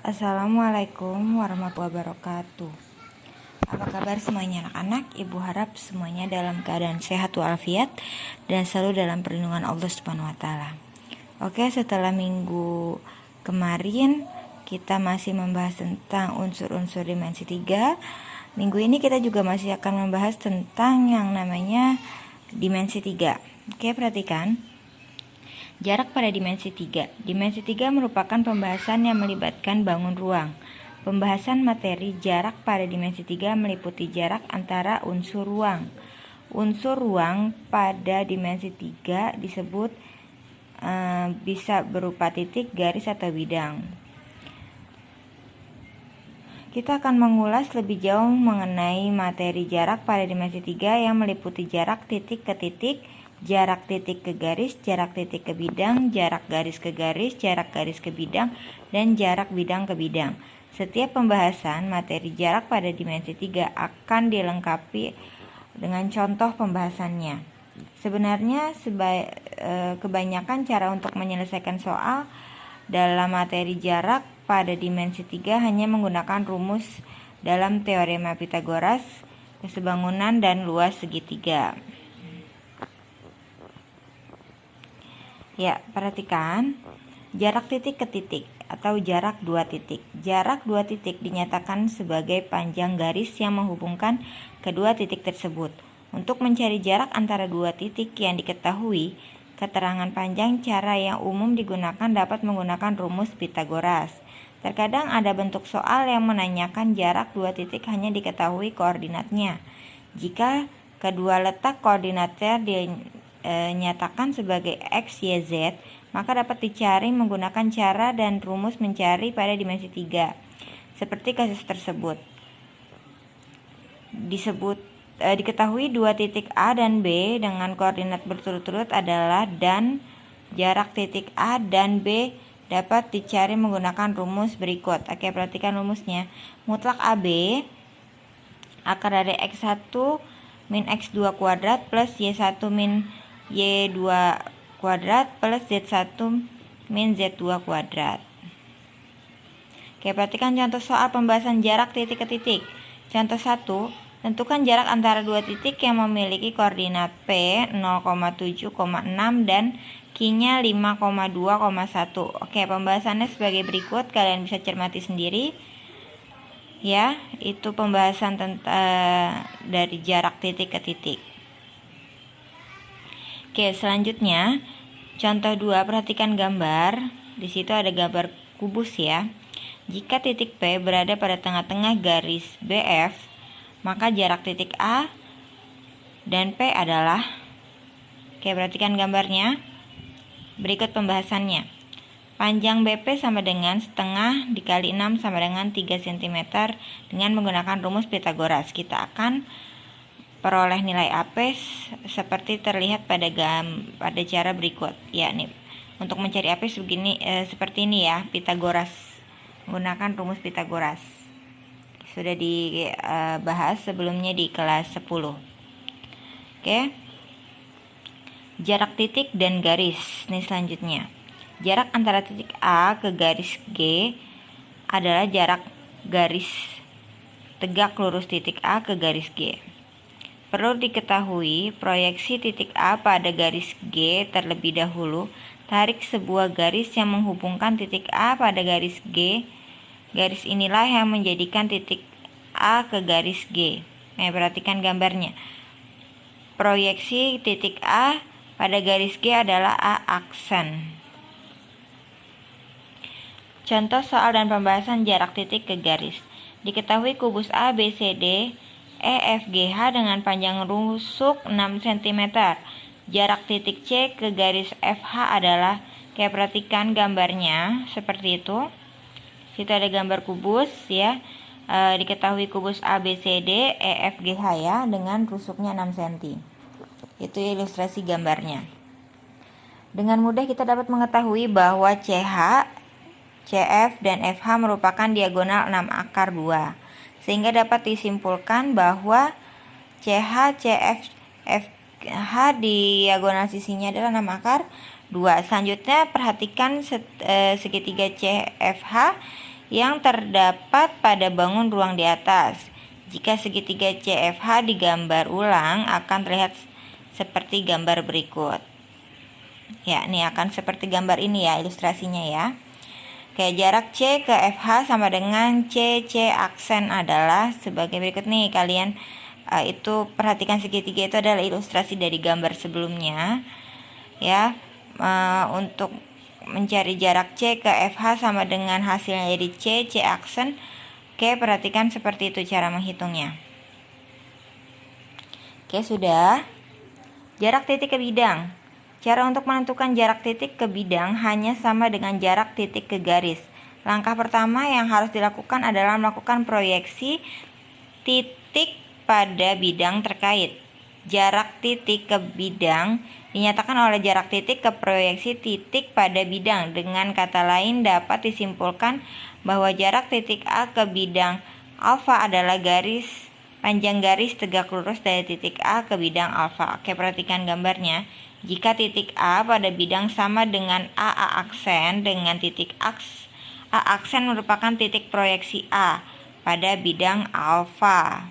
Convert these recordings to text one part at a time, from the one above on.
Assalamualaikum warahmatullahi wabarakatuh. Apa kabar semuanya anak-anak? Ibu harap semuanya dalam keadaan sehat walafiat dan selalu dalam perlindungan Allah Subhanahu wa taala. Oke, setelah minggu kemarin kita masih membahas tentang unsur-unsur dimensi 3. Minggu ini kita juga masih akan membahas tentang yang namanya dimensi 3. Oke, perhatikan. Jarak pada dimensi 3. Dimensi 3 merupakan pembahasan yang melibatkan bangun ruang. Pembahasan materi jarak pada dimensi 3 meliputi jarak antara unsur ruang. Unsur ruang pada dimensi 3 disebut bisa berupa titik, garis, atau bidang. Kita akan mengulas lebih jauh mengenai materi jarak pada dimensi 3 yang meliputi jarak titik ke titik, jarak titik ke garis, jarak titik ke bidang, jarak garis ke garis, jarak garis ke bidang, dan jarak bidang ke bidang. Setiap pembahasan materi jarak pada dimensi 3 akan dilengkapi dengan contoh pembahasannya. Sebenarnya kebanyakan cara untuk menyelesaikan soal dalam materi jarak pada dimensi 3 hanya menggunakan rumus dalam teorema Pythagoras, kesebangunan, dan luas segitiga. Ya, perhatikan jarak titik ke titik atau jarak dua titik. Jarak dua titik dinyatakan sebagai panjang garis yang menghubungkan kedua titik tersebut. Untuk mencari jarak antara dua titik yang diketahui, keterangan panjang cara yang umum digunakan dapat menggunakan rumus Pythagoras. Terkadang ada bentuk soal yang menanyakan jarak dua titik hanya diketahui koordinatnya. Jika kedua letak koordinatnya dinyatakan sebagai X, Y, Z, maka dapat dicari menggunakan cara dan rumus mencari pada dimensi 3. Seperti kasus tersebut. Diketahui dua titik A dan B dengan koordinat berturut-turut adalah dan jarak titik A dan B dapat dicari menggunakan rumus berikut. Oke, perhatikan rumusnya. Mutlak AB akar dari X1 min X2 kuadrat plus Y1 min Y2 kuadrat plus Z1 min Z2 kuadrat. Oke, perhatikan contoh soal pembahasan jarak titik ke titik. Contoh 1, tentukan jarak antara dua titik yang memiliki koordinat P 0,7,6 dan Q-nya 5,2,1. Oke, pembahasannya sebagai berikut, kalian bisa cermati sendiri. Ya, itu pembahasan tentang dari jarak titik ke titik. Oke, selanjutnya contoh 2, perhatikan gambar. Di situ ada gambar kubus ya. Jika titik P berada pada tengah-tengah garis BF, maka jarak titik A dan P adalah. Oke, perhatikan gambarnya. Berikut pembahasannya. Panjang BP sama dengan setengah dikali 6 sama dengan 3 cm dengan menggunakan rumus Pythagoras. Kita akan peroleh nilai AP seperti terlihat pada cara berikut. Ya, nih. Untuk mencari AP seperti ini ya, Pythagoras. Menggunakan rumus Pythagoras. Sudah dibahas sebelumnya di kelas 10. Oke. Jarak titik dan garis. Nih selanjutnya. Jarak antara titik A ke garis G adalah jarak garis tegak lurus titik A ke garis G. Perlu diketahui proyeksi titik A pada garis G terlebih dahulu. Tarik sebuah garis yang menghubungkan titik A pada garis G. Garis inilah yang menjadikan titik A ke garis G. Nah, perhatikan gambarnya. Proyeksi titik A pada garis G adalah A aksen. Contoh soal dan pembahasan jarak titik ke garis. Diketahui kubus A, B, C, D, E, F, G, H dengan panjang rusuk 6 cm. Jarak titik C ke garis FH adalah, kayak perhatikan gambarnya seperti itu. Situ ada gambar kubus ya. Diketahui kubus A, B, C, D, E, F, G, H ya dengan rusuknya 6 cm. Itu ilustrasi gambarnya. Dengan mudah kita dapat mengetahui bahwa CH, CF, dan FH merupakan diagonal 6 akar 2. Sehingga dapat disimpulkan bahwa CH, CF, FH diagonal sisinya adalah 6 akar 2. Selanjutnya perhatikan segitiga CFH yang terdapat pada bangun ruang di atas. Jika segitiga CFH digambar ulang akan terlihat seperti gambar berikut. Ya, ini akan seperti gambar ini ya ilustrasinya ya. Oke, jarak C ke FH sama dengan C aksen adalah sebagai berikut nih. Kalian itu perhatikan segitiga itu adalah ilustrasi dari gambar sebelumnya. Ya, untuk mencari jarak C ke FH sama dengan hasilnya jadi C aksen. Oke, perhatikan seperti itu cara menghitungnya. Oke, sudah. Jarak titik ke bidang. Cara untuk menentukan jarak titik ke bidang hanya sama dengan jarak titik ke garis. Langkah pertama yang harus dilakukan adalah melakukan proyeksi titik pada bidang terkait. Jarak titik ke bidang dinyatakan oleh jarak titik ke proyeksi titik pada bidang. Dengan kata lain dapat disimpulkan bahwa jarak titik A ke bidang alfa adalah panjang garis tegak lurus dari titik A ke bidang alfa. Oke, perhatikan gambarnya. Jika titik A pada bidang sama dengan AA aksen dengan titik A aksen merupakan titik proyeksi A pada bidang alfa.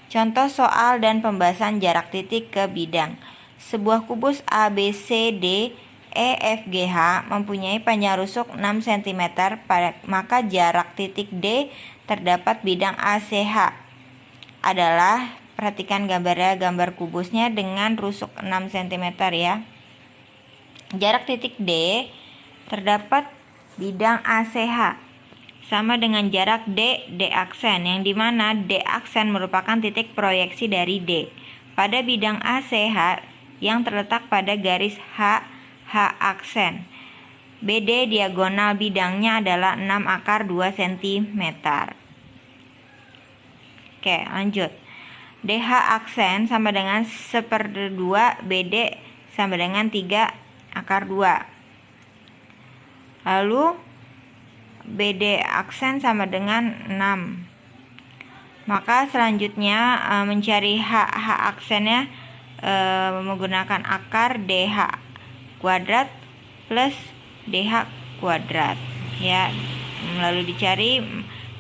Contoh soal dan pembahasan jarak titik ke bidang. Sebuah kubus ABCD EFGH mempunyai panjang rusuk 6 cm, maka jarak titik D terdapat bidang ACH adalah, perhatikan gambarnya, gambar kubusnya dengan rusuk 6 cm ya. Jarak titik D terdapat bidang ACH sama dengan jarak D aksen, yang dimana D aksen merupakan titik proyeksi dari D pada bidang ACH yang terletak pada garis H aksen. BD diagonal bidangnya adalah 6 akar 2 cm. Oke, lanjut. DH aksen sama dengan 1/2 BD sama dengan 3 akar 2. Lalu BD aksen sama dengan 6. Maka selanjutnya mencari H aksennya menggunakan akar DH kuadrat plus DH kuadrat ya, lalu dicari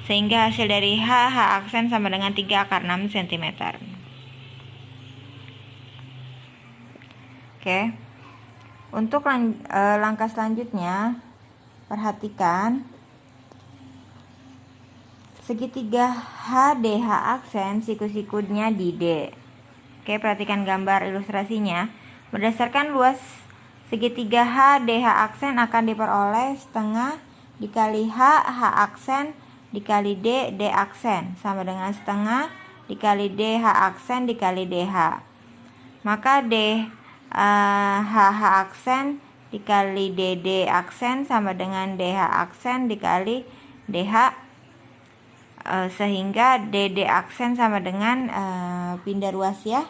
sehingga hasil dari H aksen sama dengan 3 akar 6 cm. Oke, untuk langkah selanjutnya perhatikan segitiga HDH aksen siku-sikunya di D. Oke, perhatikan gambar ilustrasinya. Berdasarkan luas segitiga HDH aksen akan diperoleh setengah dikali H aksen dikali D aksen sama dengan setengah dikali DH aksen dikali DH. Maka H aksen dikali DD aksen sama dengan DH aksen dikali DH, sehingga DD aksen sama dengan pindah ruas ya.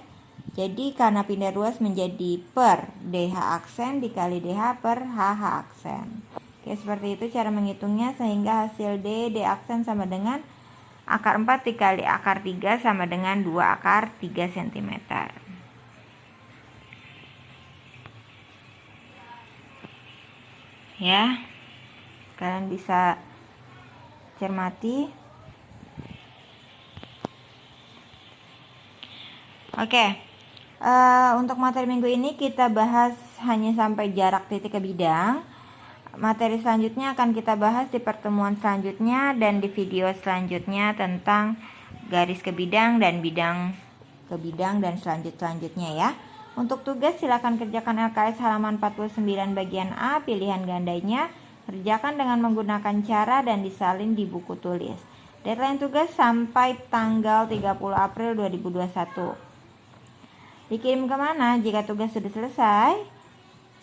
Jadi karena pindah ruas menjadi per DH aksen dikali DH per HH aksen. Oke, seperti itu cara menghitungnya, sehingga hasil D aksen sama dengan akar 4 dikali akar 3 sama dengan 2 akar 3 cm. Ya, kalian bisa cermati. Oke. Untuk materi minggu ini kita bahas hanya sampai jarak titik ke bidang. Materi selanjutnya akan kita bahas di pertemuan selanjutnya dan di video selanjutnya tentang garis ke bidang dan bidang ke bidang dan selanjutnya ya. Untuk tugas silakan kerjakan LKS halaman 49 bagian A, pilihan gandanya. Kerjakan dengan menggunakan cara dan disalin di buku tulis. Deadline tugas sampai tanggal 30 April 2021. Dikirim kemana jika tugas sudah selesai?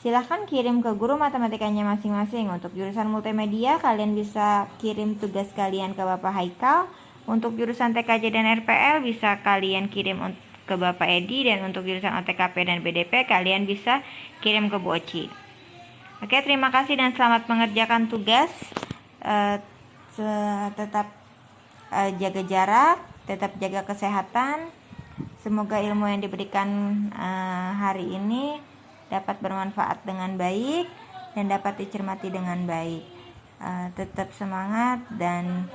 Silahkan kirim ke guru matematikanya masing-masing. Untuk jurusan multimedia, kalian bisa kirim tugas kalian ke Bapak Haikal. Untuk jurusan TKJ dan RPL, bisa kalian kirim ke Bapak Edi. Dan untuk jurusan OTKP dan BDP, kalian bisa kirim ke Bu Oci. Oke, terima kasih dan selamat mengerjakan tugas. Tetap jaga jarak, tetap jaga kesehatan. Semoga ilmu yang diberikan hari ini dapat bermanfaat dengan baik dan dapat dicermati dengan baik. Tetap semangat dan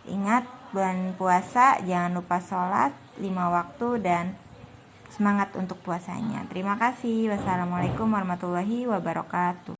ingat bulan puasa jangan lupa sholat 5 waktu dan semangat untuk puasanya. Terima kasih. Wassalamualaikum warahmatullahi wabarakatuh.